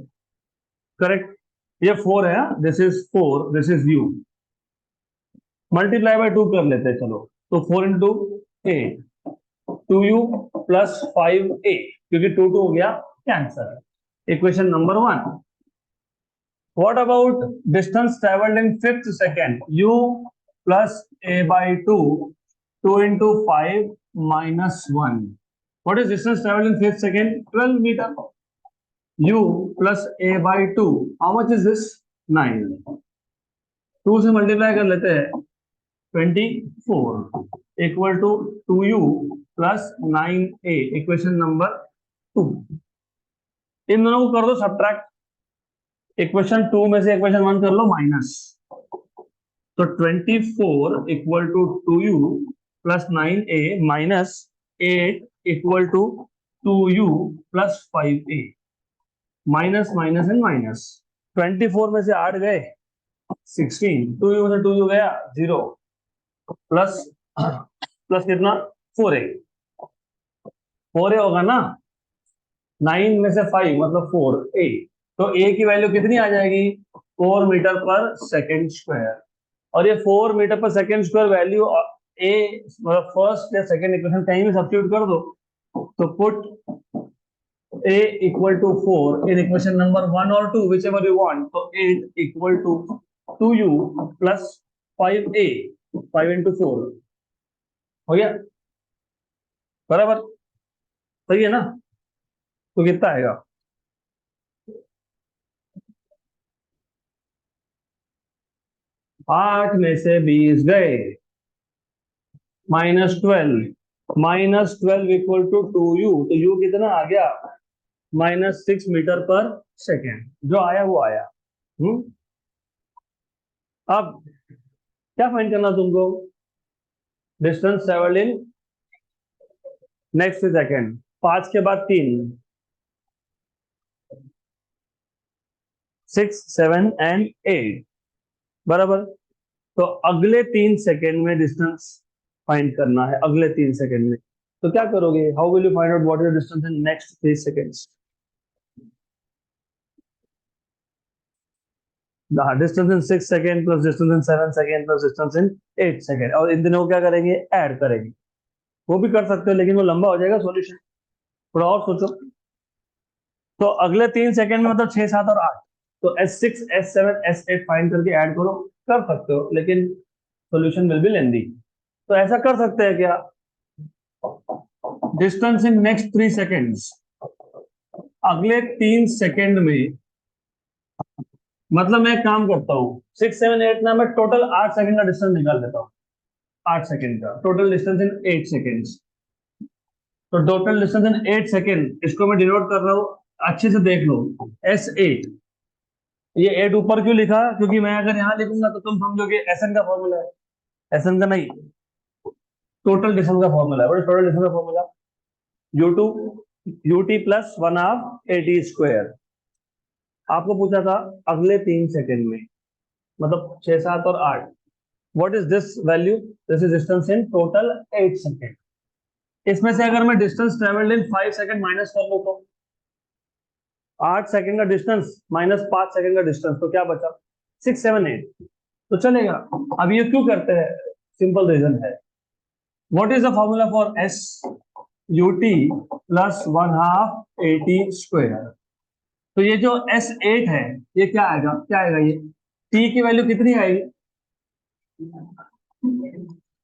Correct. ये 4 है, this is 4, this is u। Multiply by 2 कर लेते हैं, चलो। तो 4 इंटू 8, 2u प्लस 5a, क्योंकि 2 2 हो गया, cancel. Equation number 1। What about distance travelled in fifth second? u plus a/2 2 into 5 minus 1। What is distance travelled in fifth second? 12 metre. u plus a/2, how much is this? 9। 2 से multiply कर लेते हैं, 24 equal to 2u plus 9a। Equation number 2। इन दोनों को कर दो subtract. Equation 2 में से इक्वेशन 1 कर लो माइनस, तो 24 equal to 2u plus 9a minus 8 equal to 2u plus 5a। Minus minus and minus, 24 में से 8 गए 16, 2u में से 2u गया 0, प्लस प्लस कितना 4a, 4a होगा ना, 9 में से 5 मतलब 4a, तो a की वैल्यू कितनी आ जाएगी 4 मीटर पर सेकेंड स्क्वायर। और ये 4 metre per second square value a मतलब फर्स्ट या सेकेंड इक्वेशन कहीं भी सब्स्टिट्यूट कर दो, तो put a equal to 4 in equation number 1 और 2 विच एवर यू वांट, तो 8 equal to 2u plus 5a, 5 into 4 हो गया बराबर, सही है ना। तो कितना आएगा 8 में से 20 गए, -12 इक्वल टू 2u, तो u कितना आ गया -6 मीटर पर सेकेंड, जो आया वो आया। अब क्या फाइंड करना तुमको, distance travelled in next second, 5 के बाद 3, 6 7 एंड 8 बराबर। तो अगले 3 सेकेंड में डिस्टेंस फाइंड करना है, अगले 3 सेकेंड में। तो क्या करोगे, how will you find out what is the distance in next 3 seconds. Distance in 6 second plus distance in 7 second plus distance in 8 second, और इन दिनों क्या करेंगे, ऐड करेंगे। वो भी कर सकते हो लेकिन वो लंबा हो जाएगा सॉल्यूशन, थोड़ा और सोचो। तो अगले 3 सेकेंड में मतलब 6 7 और 8, तो S6 S7 S8 फाइंड करके ऐड करो, कर सकते हो लेकिन सॉल्यूशन विल बी लेंदी। तो ऐसा कर सकते हैं क्या, डिस्टेंस इन नेक्स्ट 3 सेकेंड्स, अगले 3 सेकेंड में, मतलब मैं एक काम करता हूँ 6 7 8 ना, मैं टोटल 8 सेकंड का डिस्टेंस निकाल लेता हूँ, 8 सेकंड का टोटल डिस्टेंस इन 8 सेकेंड्स। तो टोटल डिस्टेंस इन 8 सेकेंड, इसको मैं डिनोट कर रहा हूँ, अच्छे से देख लो, S8। ये 8 ऊपर क्यों लिखा, क्योंकि मैं अगर यहाँ लिखूंगा तो तुम समझोगे SN का फॉर्मूला है, SN का नहीं, टोटल डिस्टेंस का फॉर्मूला है। व्हाट इज टोटल डिस्टेंस का formula, U2 UT plus 1/2 AT square. आपको पूछा था अगले 3 सेकेंड में, मतलब 6 7 और 8, what is this value, this is distance in total 8 second. इसमें से अगर मैं डिस्टेंस ट्रेवल्ड इन 5 सेकेंड माइनस कर लूं, तो 8 सेकेंड का डिस्टेंस माइनस 5 सेकेंड का डिस्टेंस, तो क्या बचा 6 7 8, तो चलेगा। अब ये क्यों करते हैं, सिंपल रीजन है, what is the formula for S UT plus 1/2 AT square. तो ये जो S8 है ये क्या आएगा, क्या आएगा, ये T की वैल्यू कितनी आएगी,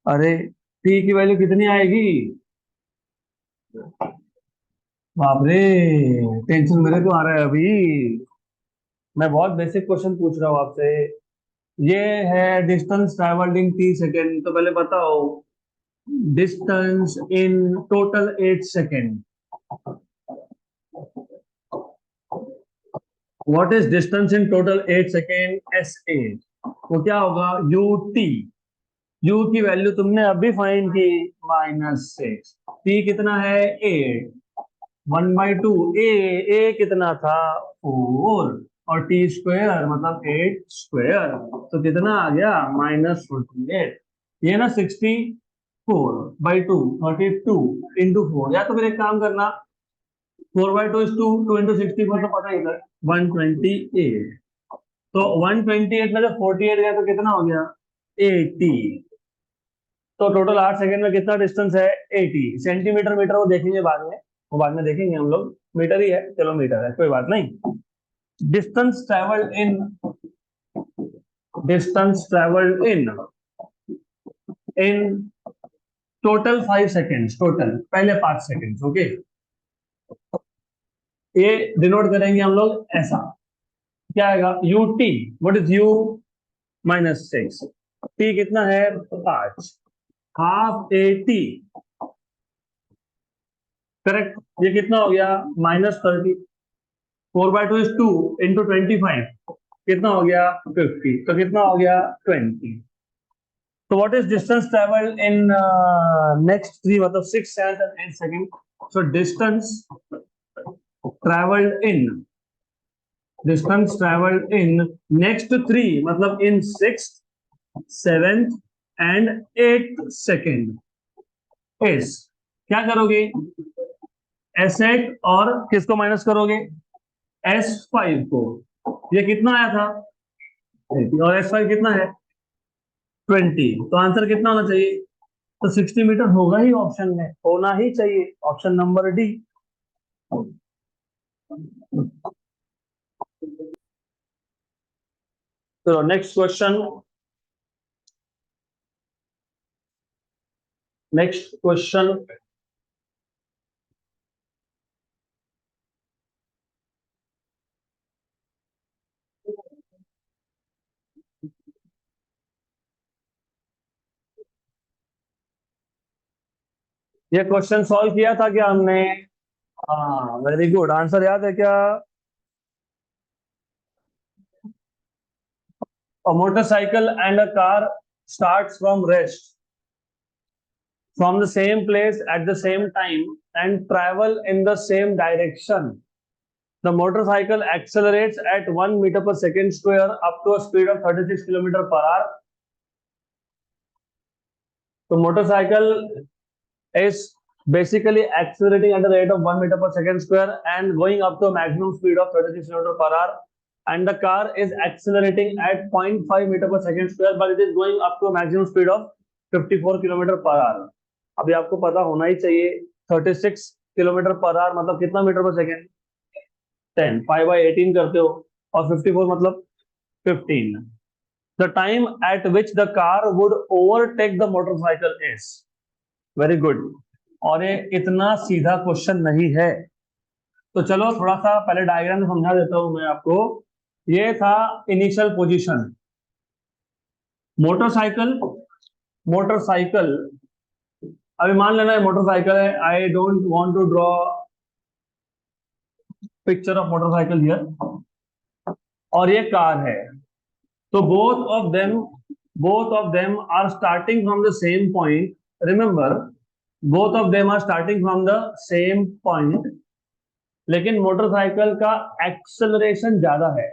अरे T की वैल्यू कितनी आएगी, बाप रे, टेंशन मेरे को आ रहा है अभी, मैं बहुत बेसिक क्वेश्चन पूछ रहा हूँ आपसे। ये है डिस्टेंस ट्रैवल्ड इन 3 सेकेंड, तो पहले बताओ distance in total 8 second, what is distance in total 8 second S8, वो क्या होगा UT। U की वैल्यू तुमने अभी फाइंड की -6, T कितना है 8, 1/2 A कितना था 4, और T स्क्वायर मतलब 8 स्क्वायर, तो कितना आ गया -48। ये ना 64/2 32 इंटू 4, या तो फिर एक काम करना 4/2 इज 2, 2 इंटू 64 तो पता ही था 128, तो 128 में जब 48 गया तो कितना हो गया 80। तो टोटल 8 सेकंड में कितना डिस्टेंस है 80 सेंटीमीटर, मीटर वो देखेंगे बाद में, वो बाद में देखेंगे हम लोग, मीटर ही है, चलो मीटर है कोई बात नहीं। Distance travelled in, distance travelled in total 5 seconds, total पहले 5 सेकेंड्स, ओके। ये डिनोट करेंगे हम लोग ऐसा, क्या आएगा UT, what is U -6, T कितना है 5, हाफ AT, करेक्ट। ये कितना हो गया -30, 4/2 इज 2 इंटू 25, कितना हो गया 50, तो कितना हो गया 20। So what is distance traveled in next three, मतलब 6, 7 and 8 second. So distance traveled in next three, मतलब in 6th, 7th and 8th second is, क्या करोगे, S8 और किसको माइनस करोगे, S5 को. ये कितना आया था 80 और S5 कितना है 20. तो आंसर कितना होना चाहिए, तो 60 मीटर होगा ही, ऑप्शन में होना ही चाहिए, ऑप्शन नंबर डी. चलो नेक्स्ट क्वेश्चन. Next question. ये क्वेश्चन सॉल्व किया था क्या हमने, हाँ वेरी गुड, आंसर याद है क्या. A motorcycle and a car starts from rest from the same place at the same time and travel in the same direction. The motorcycle accelerates at 1 meter per second square up to a speed of 36 kilometer per hour. The motorcycle is basically accelerating at the rate of 1 meter per second square and going up to a maximum speed of 36 kilometer per hour. And the car is accelerating at 0.5 meter per second square, but it is going up to a maximum speed of 54 kilometre per hour. अभी आपको पता होना ही चाहिए 36 kilometre per hour मतलब कितना metre per second, 10, 5/18 करते हो, और 54 मतलब 15. The time at which the car would overtake the motorcycle is. Very good. और ये इतना सीधा क्वेश्चन नहीं है, तो चलो थोड़ा सा पहले डायग्राम में समझा देता हूं मैं आपको. ये था इनिशियल पोजीशन, मोटरसाइकिल अभी मान लेना है मोटरसाइकिल है. I don't want to draw picture of motorcycle here. और ये कार है, तो both of them are starting from the same point. Remember, both of them are starting from the same point. लेकिन मोटरसाइकिल का acceleration ज्यादा है,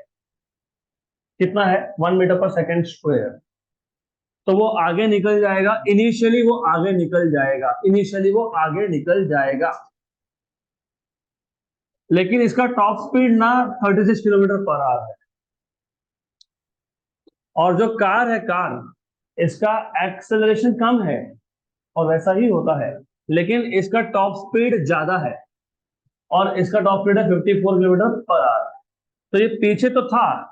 कितना है 1 मीटर पर सेकेंड स्क्वायर. तो वो आगे निकल जाएगा, इनिशियली वो आगे निकल जाएगा. लेकिन इसका टॉप स्पीड ना 36 किलोमीटर पर आवर है. और जो कार है, इसका एक्सेलरेशन कम है और वैसा ही होता है, लेकिन इसका टॉप स्पीड ज्यादा है और इसका टॉप स्पीड है 54 किलोमीटर पर आवर. तो ये पीछे तो था,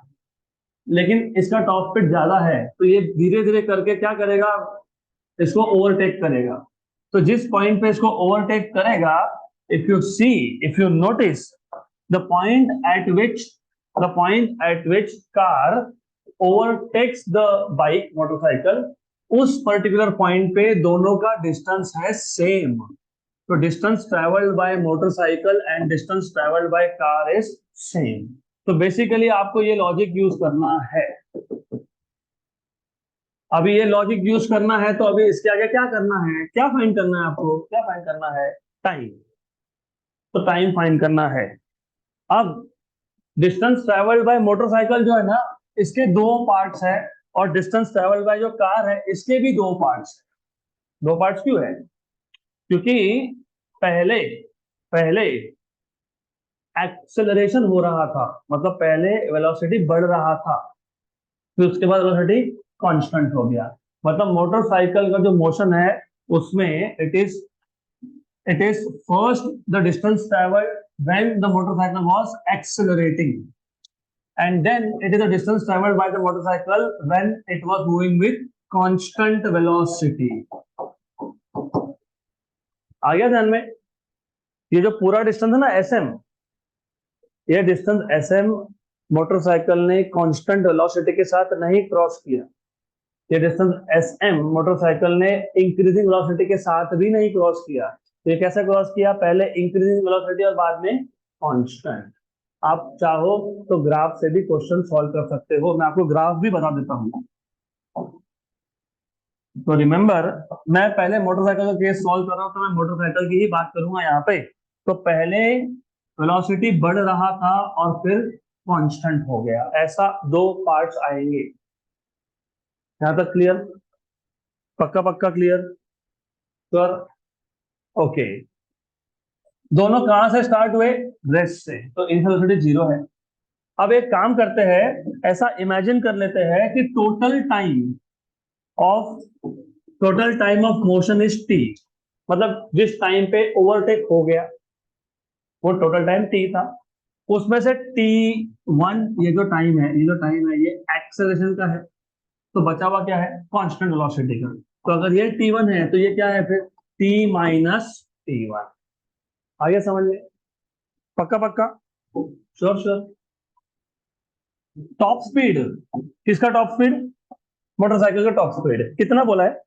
लेकिन इसका टॉप स्पीड ज्यादा है, तो ये धीरे धीरे करके क्या करेगा, इसको ओवरटेक करेगा. तो जिस पॉइंट पे इसको ओवरटेक करेगा, if you notice the point eight which car overtakes the bike motorcycle, उस पर्टिकुलर पॉइंट पे दोनों का डिस्टेंस है सेम. तो distance travelled by motorcycle and distance travelled by car is same. तो बेसिकली आपको ये लॉजिक यूज करना है. अभी ये लॉजिक यूज करना है, तो अभी इसके आगे क्या करना है, क्या फाइंड करना है आपको, क्या फाइंड करना है, टाइम. तो टाइम फाइंड करना है. अब डिस्टेंस ट्रेवल्ड बाय मोटरसाइकिल जो है ना, इसके दो पार्ट्स है, और डिस्टेंस ट्रेवल्ड बाय जो कार है इसके भी दो पार्ट्स है. दो पार्ट्स क्यों है, क्योंकि पहले एक्सेलरेशन हो रहा था, मतलब पहले वेलोसिटी बढ़ रहा था, फिर उसके बाद वेलोसिटी कांस्टेंट हो गया. मतलब मोटरसाइकिल का जो मोशन है उसमें it is first the distance travelled when the motorcycle was accelerating, and then it is the distance traveled by the motorcycle when it was moving with constant velocity. आ गया ध्यान में. ये जो पूरा डिस्टेंस है ना SM, ये डिस्टेंस SM मोटरसाइकिल ने कांस्टेंट वेलोसिटी के साथ नहीं क्रॉस किया. ये डिस्टेंस SM मोटरसाइकिल ने इंक्रीजिंग वेलोसिटी के साथ भी नहीं क्रॉस किया. तो ये कैसे क्रॉस किया, पहले इंक्रीजिंग वेलोसिटी और बाद में कांस्टेंट. आप चाहो तो ग्राफ से भी क्वेश्चन सॉल्व कर सकते हो, मैं आपको ग्राफ भी बता देता हूं. तो रिमेंबर, मैं पहले मोटरसाइकिल का केस सॉल्व कर रहा हूं तो मैं मोटरसाइकिल की ही बात करूंगा यहाँ पे। तो पहले वेलोसिटी बढ़ रहा था और फिर कांस्टेंट हो गया, ऐसा दो पार्ट्स आएंगे। यहाँ तक क्लियर? पक्का पक्का क्लियर सर? ओके। दोनों कहां से स्टार्ट हुए? रेस्ट से, तो इनिशियल वेलोसिटी जीरो है। अब एक काम करते हैं, ऐसा इमेजिन कर लेते हैं कि of total time of motion is T. मतलब जिस टाइम पे ओवरटेक हो गया वो टोटल टाइम टी था। उसमें से टी वन, ये जो टाइम है ये एक्सेलरेशन का है। तो बचा हुआ क्या है? कांस्टेंट वेलोसिटी का। तो अगर ये टी वन है तो ये क्या है फिर? T minus T one. आगे समझ में? पक्का पक्का? Sure sure. टॉप स्पीड, किसका टॉप स्पीड? मोटरसाइकिल का टॉप स्पीड कितना बोला है?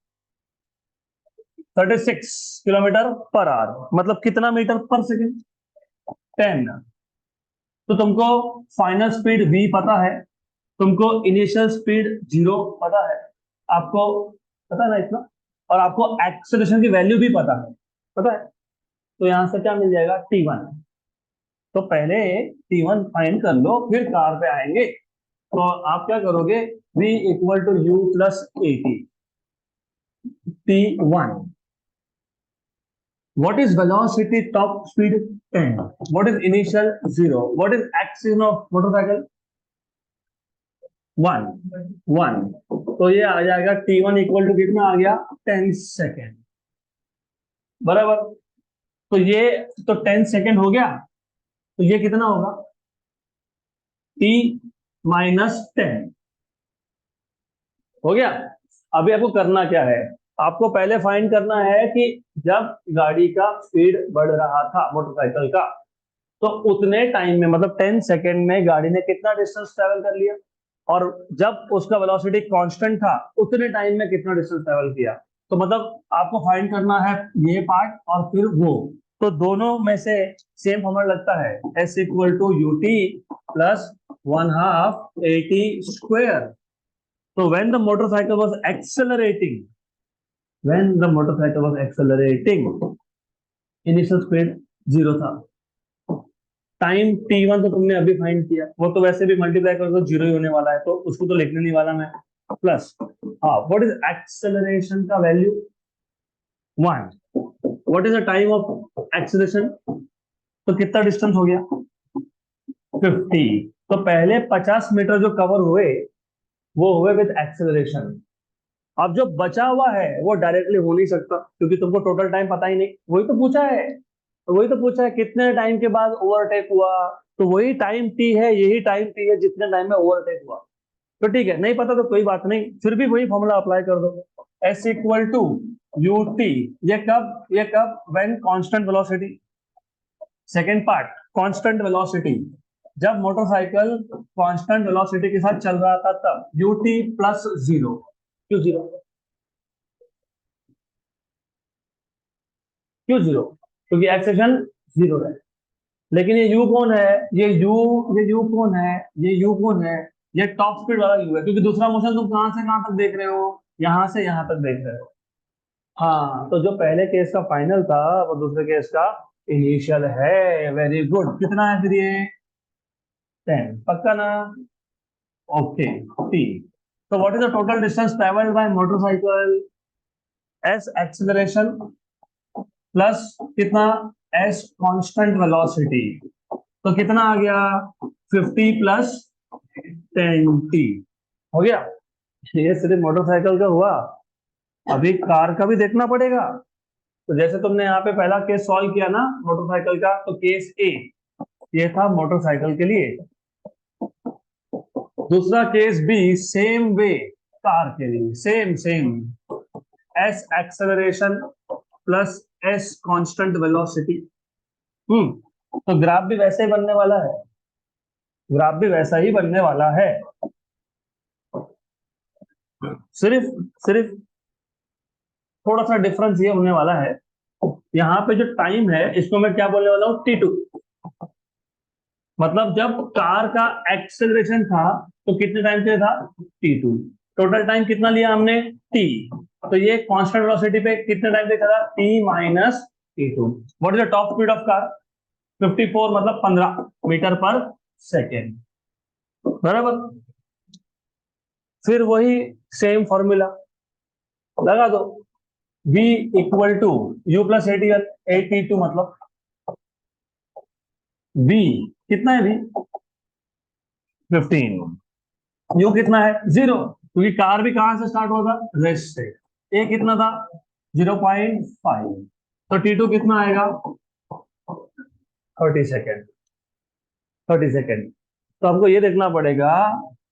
36 किलोमीटर पर आवर, मतलब कितना मीटर पर सेकेंड? 10। तो तुमको फाइनल स्पीड v पता है, तुमको इनिशियल स्पीड जीरो पता है, आपको पता है ना इतना, और आपको एक्सेलरेशन की वैल्यू भी पता है। तो यहां से क्या मिल जाएगा? t1। तो पहले t1 फाइंड कर लो, फिर कार पे आएंगे। तो आप क्या करोगे? v equal to u plus a t. t1, what is velocity top speed? 10. What is initial? 0. What is acceleration of motorcycle? 1 1। तो ये आ जाएगा t1 इक्वल टू कितना आ गया? 10 सेकेंड। बराबर। तो ये, तो 10 सेकेंड हो गया, तो ये कितना होगा? t -10 हो गया। अभी आपको करना क्या है? आपको पहले फाइंड करना है कि जब गाड़ी का स्पीड बढ़ रहा था मोटरसाइकिल का, तो उतने टाइम में, मतलब 10 सेकेंड में गाड़ी ने कितना डिस्टेंस ट्रेवल कर लिया, और जब उसका वेलोसिटी कांस्टेंट था उतने टाइम में कितना डिस्टेंस ट्रेवल किया। तो मतलब आपको फाइंड करना है ये पार्ट और फिर वो। तो दोनों में से सेम फॉर्मूला लगता है, s equal to u t plus 1/2 a t square. तो when the motorcycle was accelerating, initial speed zero था। टाइम t1 तो तुमने अभी फाइंड किया, वो तो वैसे भी मल्टीप्लाई कर दो जीरो ही होने वाला है, तो उसको तो लिखने नहीं वाला मैं। प्लस, हाँ, व्हाट इज एक्सेलरेशन का value? 1। What is the time of acceleration? तो कितना डिस्टेंस हो गया? 50। तो पहले 50 मीटर जो कवर हुए वो हुए विद एक्सेलरेशन। अब जो बचा हुआ है वो डायरेक्टली हो नहीं सकता, क्योंकि तुमको टोटल टाइम पता ही नहीं। वही तो पूछा है कितने टाइम के बाद ओवरटेक हुआ। तो वही टाइम टी है, यही टाइम टी है जितने टाइम में ओवरटेक हुआ। तो ठीक है, नहीं पता तो कोई बात नहीं, फिर भी वही फॉर्मूला अप्लाई कर दो। S equal to u t. ये कब when constant velocity. Second part, constant velocity. जब मोटरसाइकिल कांस्टेंट वेलोसिटी के साथ चल रहा था तब यू टी प्लस जीरो। क्यों जीरो? क्यों जीरो? क्योंकि एक्सेशन जीरो है। लेकिन ये यू कौन है? ये यू कौन है? ये यू कौन है? ये टॉप स्पीड वाला यू है, क्योंकि दूसरा मोशन तुम कहां से कहां तक देख रहे हो? यहां से यहां तक देख रहे हो। हाँ, तो जो पहले केस का फाइनल था वो दूसरे केस का इनिशियल है। Very good. कितना है फिर ये? 10। पक्का ना? ओके। टी। तो what is the total distance travelled by motorcycle? S acceleration plus कितना? S constant velocity. तो कितना आ गया? 50 प्लस 10 टी। हो गया। ये सिर्फ मोटरसाइकिल का हुआ, अभी कार का भी देखना पड़ेगा। तो जैसे तुमने यहाँ पे पहला केस सॉल्व किया ना मोटरसाइकिल का, तो केस ए ये था मोटरसाइकिल के लिए। दूसरा case B same way, car के लिए same same. S acceleration plus S constant velocity. तो ग्राफ भी वैसे ही बनने वाला है, ग्राफ भी वैसा ही बनने वाला है। सिर्फ सिर्फ थोड़ा सा डिफरेंस ये होने वाला है, यहाँ पे जो टाइम है इसको मैं क्या बोलने वाला हूँ? T2। मतलब जब कार का एक्सेलरेशन था तो कितने टाइम के लिए था? T2। टोटल टाइम कितना लिया हमने? T। तो ये कांस्टेंट वेलोसिटी पे कितने टाइम तक चला, t minus t2। What is the top speed of car, 54 मतलब 15 मीटर पर सेकेंड, बराबर। फिर वही सेम फॉर्मूला लगा दो, v equal to u plus AT2 मतलब v कितना है, v 15, u कितना है 0, क्योंकि कार भी कहां से स्टार्ट होगा, रेस्ट से। a कितना था 0.5, तो t2 कितना आएगा 30 सेकेंड, 30 सेकेंड। तो हमको ये देखना पड़ेगा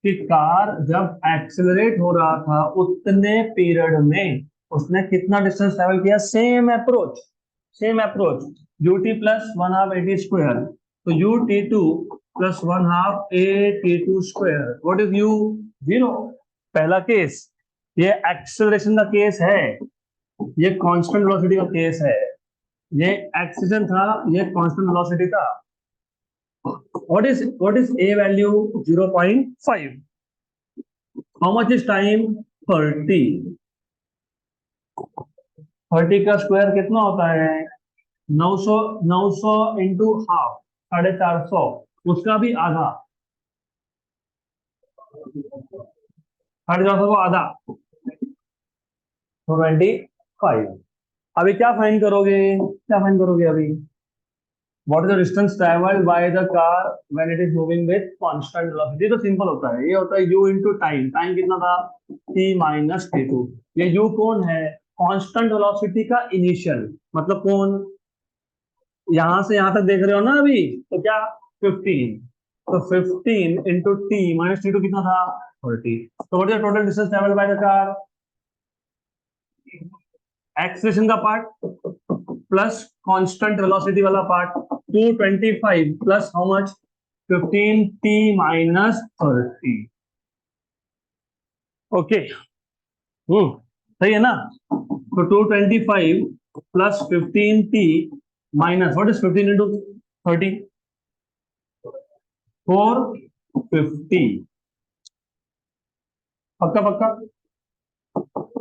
कि कार जब एक्सेलरेट हो रहा था उतने पीरियड में उसने कितना डिस्टेंस ट्रेवल किया, same approach, same approach, ut plus 1/2 AT square, तो ut2 plus 1/2 AT2 square, what is u 0। पहला केस ये एक्सेलरेशन का केस है, ये कांस्टेंट वेलोसिटी का केस है, ये एक्सीलरेशन था, ये कांस्टेंट वेलोसिटी था। what is a value 0.5, how much is time 30, 30 का स्क्वायर कितना होता है 900, 900 इंटू हाफ 450, उसका भी आधा, 450 को आधा, 25। अभी क्या फाइन करोगे, क्या फाइन करोगे अभी, what is the distance travelled by the car when it is moving with constant velocity. तो सिंपल होता है, ये होता है u इनटू टाइम, टाइम कितना था t माइनस t2। ये u कौन है, कांस्टेंट वेलोसिटी का इनिशियल, मतलब कौन, यहां से यहां तक देख रहे हो ना अभी, तो क्या 15, तो 15 into t minus t two कितना था 30। तो what is the total distance travelled by the car, acceleration का पार्ट प्लस कांस्टेंट वेलोसिटी वाला part, 225 plus how much 15 t minus 30। Okay, सही है ना। तो 225 plus 15 t minus what is 15 into 30, 450, पक्का पक्का।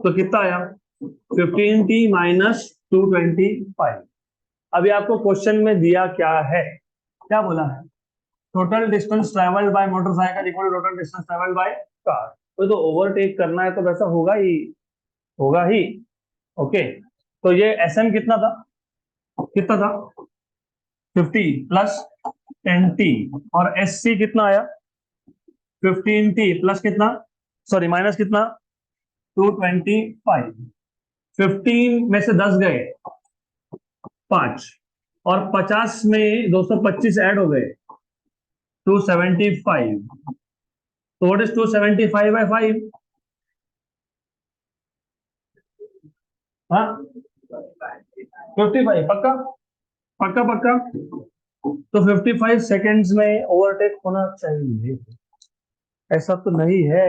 तो कितना आया 15t माइनस 225। अभी आपको क्वेश्चन में दिया क्या है, क्या बोला है, total distance travelled by motorcycle equal to total distance travelled by car. तो ओवरटेक करना है तो वैसा होगा ही, होगा ही। ओके, तो ये एसएम कितना था, कितना था 50 प्लस 10t, और एससी कितना आया 15t प्लस कितना, सॉरी माइनस कितना 225। 15 में से 10 गए 5, और 50 में 225 ऐड हो गए 275। तो व्हाट इज 275 बाय 5, हाँ 55, पक्का पक्का पक्का। तो 55 सेकेंड्स में ओवरटेक होना चाहिए, ऐसा तो नहीं है,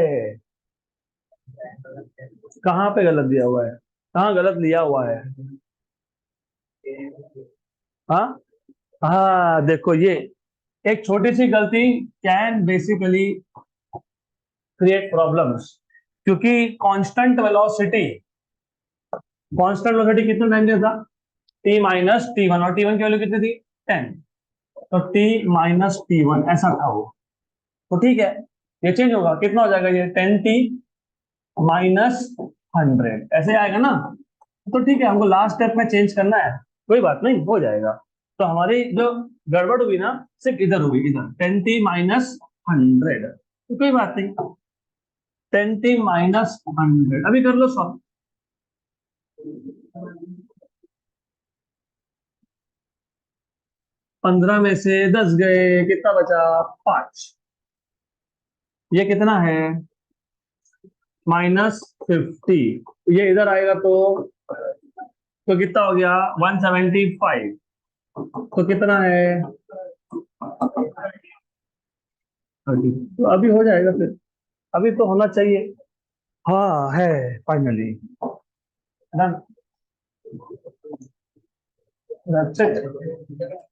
कहाँ पे गलत दिया हुआ है, कहाँ गलत लिया हुआ है, हाँ हाँ देखो ये एक छोटी सी गलती कैन बेसिकली क्रिएट प्रॉब्लम्स, क्योंकि कांस्टेंट वेलोसिटी, कांस्टेंट वेलोसिटी कितने टाइम दिया था t माइनस t1, और t1 की वैल्यू कितनी थी 10, तो t माइनस t1 ऐसा था वो। तो ठीक है, ये चेंज होगा, कितना हो जाएगा ये 10t माइनस 100 ऐसे आएगा ना। तो ठीक है, हमको लास्ट स्टेप में चेंज करना है, कोई बात नहीं हो जाएगा। तो हमारी जो गड़बड़ हुई ना सिर्फ इधर हुई, इधर 10t माइनस 100, तो कोई बात नहीं, 10t माइनस 100 अभी कर लो सॉल्व। 15 में से 10 गए, कितना बचा 5, ये कितना है -50, ये इधर आएगा तो कितना हो गया 175, तो कितना है 30। तो अभी हो जाएगा फिर, अभी तो होना चाहिए, हाँ है फाइनली डन, दैट्स इट।